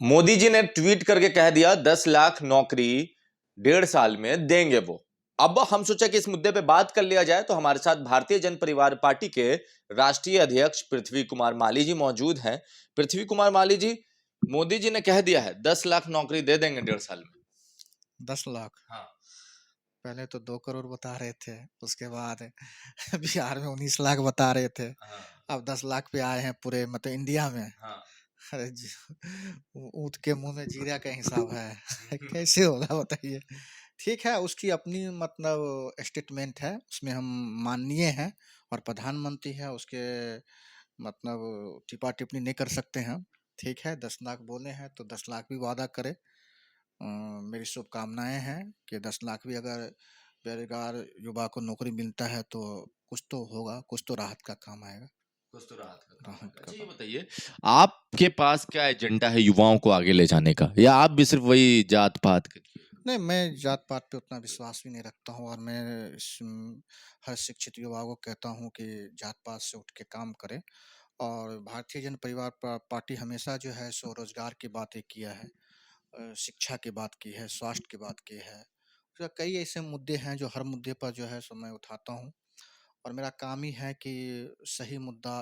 मोदी जी ने ट्वीट करके कह दिया 10 लाख नौकरी 1.5 साल में देंगे वो। अब हम सोचा कि इस मुद्दे पे बात कर लिया जाए, तो हमारे साथ भारतीय जन परिवार पार्टी के राष्ट्रीय अध्यक्ष पृथ्वी कुमार माली जी मौजूद हैं। पृथ्वी कुमार माली जी, मोदी जी ने कह दिया है 10 लाख नौकरी दे देंगे 1.5 साल में। 10 लाख। हाँ। पहले तो 2 करोड़ बता रहे थे, उसके बाद बिहार में 19 लाख बता रहे थे। हाँ। अब 10 लाख पे आए हैं पूरे मतलब इंडिया में। हाँ। अरे ऊँट के मुंह में जीरा का हिसाब है। कैसे होगा बताइए। ठीक है, उसकी अपनी मतलब स्टेटमेंट है, उसमें हम माननीय हैं और प्रधानमंत्री है, उसके मतलब टिप्पा टिप्पणी नहीं कर सकते हैं। ठीक है, 10 लाख बोले हैं तो 10 लाख भी वादा करे। मेरी शुभकामनाएं हैं कि 10 लाख भी अगर बेरोजगार युवा को नौकरी मिलता है तो कुछ तो होगा, कुछ तो राहत का काम आएगा। कुछ तो राहत का काम राहत आएगा। का अच्छा, ये काम। बताइए, आपके पास क्या एजेंडा है युवाओं को आगे ले जाने का, या आप भी सिर्फ वही जात पात के? नहीं, मैं जात पात पे उतना विश्वास भी नहीं रखता हूँ और मैं हर शिक्षित युवाओं को कहता हूँ कि जात पात से उठ के काम करें। और भारतीय जन परिवार पार्टी हमेशा जो है सो रोजगार की बातें किया है, शिक्षा की बात की है, स्वास्थ्य की बात की है। तो कई ऐसे मुद्दे हैं जो हर मुद्दे पर जो है सो मैं उठाता हूँ और मेरा काम ही है कि सही मुद्दा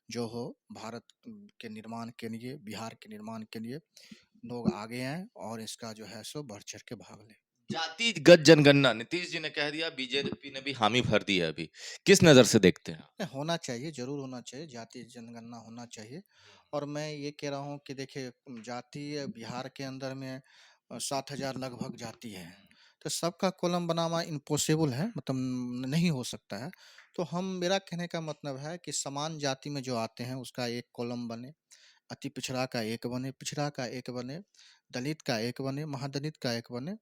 जो हो भारत के निर्माण के लिए, बिहार के निर्माण के लिए लोग आगे आएं और इसका जो है सो बढ़ चढ़ के भाग लें। जातिगत जनगणना नीतीश जी ने कह दिया, बीजेपी ने भी हामी भर दी है। अभी किस नजर से देखते हैं? नहीं, होना चाहिए, ज़रूर होना चाहिए, जातीय जनगणना होना चाहिए। और मैं ये कह रहा हूँ कि देखिए जातीय बिहार के अंदर में 7,000 लगभग जाति है, तो सबका कॉलम बनाना इम्पॉसिबल है, मतलब नहीं हो सकता है। तो हम मेरा कहने का मतलब है कि समान जाति में जो आते हैं उसका एक कॉलम बने, अति पिछड़ा का एक बने, पिछड़ा का एक बने, दलित का एक बने, महादलित का एक बने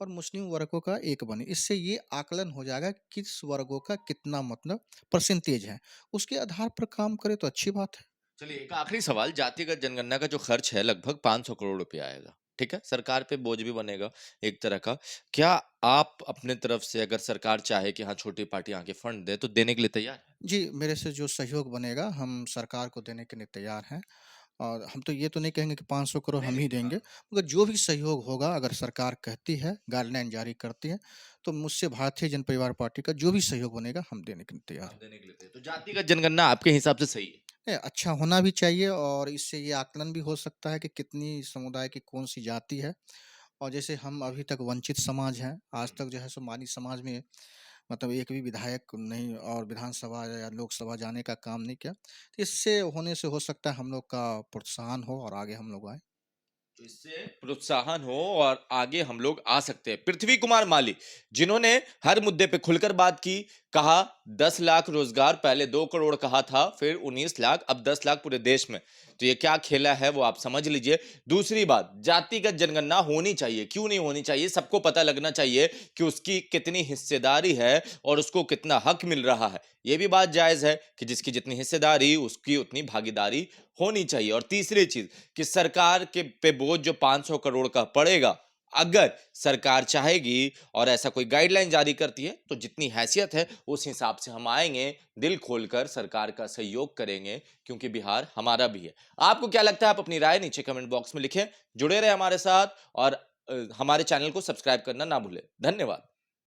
और मुस्लिम वर्गों का एक बने। इससे ये आकलन हो जाएगा कि किस वर्गों का कितना मतलब परसेंटेज है, उसके आधार पर काम करे तो अच्छी बात है। चलिए, एक आखिरी सवाल। जातिगत जनगणना का जो खर्च है लगभग 500 करोड़ रुपया आएगा, ठीक है, सरकार पे बोझ भी बनेगा एक तरह का। क्या आप अपने तरफ से, अगर सरकार चाहे कि हाँ छोटी पार्टी आके फंड दे, तो देने के लिए तैयार है? जी, मेरे से जो सहयोग बनेगा हम सरकार को देने के लिए तैयार हैं। और हम तो ये तो नहीं कहेंगे कि 500 करोड़ नहीं हम ही नहीं, देंगे, हाँ। मगर जो भी सहयोग होगा अगर सरकार कहती है, गाइडलाइन जारी करती है, तो मुझसे भारतीय जन परिवार पार्टी का जो भी सहयोग बनेगा हम देने के लिए तैयार आप हैं। देने के लिए तैयार। तो जातिगत जनगणना आपके हिसाब से सही है? नहीं, अच्छा होना भी चाहिए और इससे ये आकलन भी हो सकता है कि कितनी समुदाय की कौन-सी जाति है। और जैसे हम अभी तक वंचित समाज हैं, आज तक जो है सो मानी समाज में मतलब एक भी विधायक नहीं और विधानसभा या लोकसभा जाने का काम नहीं किया। तो इससे होने से हो सकता है हम लोग का प्रोत्साहन हो और आगे हम लोग आएँ। तो इससे प्रोत्साहन हो और आगे हम लोग आ सकते हैं। पृथ्वी कुमार माली, जिन्होंने हर मुद्दे पे खुलकर बात की, कहा 10 लाख रोजगार, पहले 2 करोड़ कहा था, फिर 19 लाख, अब 10 लाख पूरे देश में। तो ये क्या खेला है वो आप समझ लीजिए। दूसरी बात, जातिगत जनगणना होनी चाहिए। क्यों नहीं होनी चाहिए? सबको पता लगना चाहिए कि उसकी कितनी हिस्सेदारी है और उसको कितना हक मिल रहा है। ये भी बात जायज है कि जिसकी जितनी हिस्सेदारी उसकी उतनी भागीदारी होनी चाहिए। और तीसरी चीज कि सरकार के पे बोझ जो 500 करोड़ का पड़ेगा, अगर सरकार चाहेगी और ऐसा कोई गाइडलाइन जारी करती है, तो जितनी हैसियत है उस हिसाब से हम आएंगे, दिल खोलकर सरकार का सहयोग करेंगे, क्योंकि बिहार हमारा भी है। आपको क्या लगता है? आप अपनी राय नीचे कमेंट बॉक्स में लिखें। जुड़े रहे हमारे साथ और हमारे चैनल को सब्सक्राइब करना ना भूलें। धन्यवाद।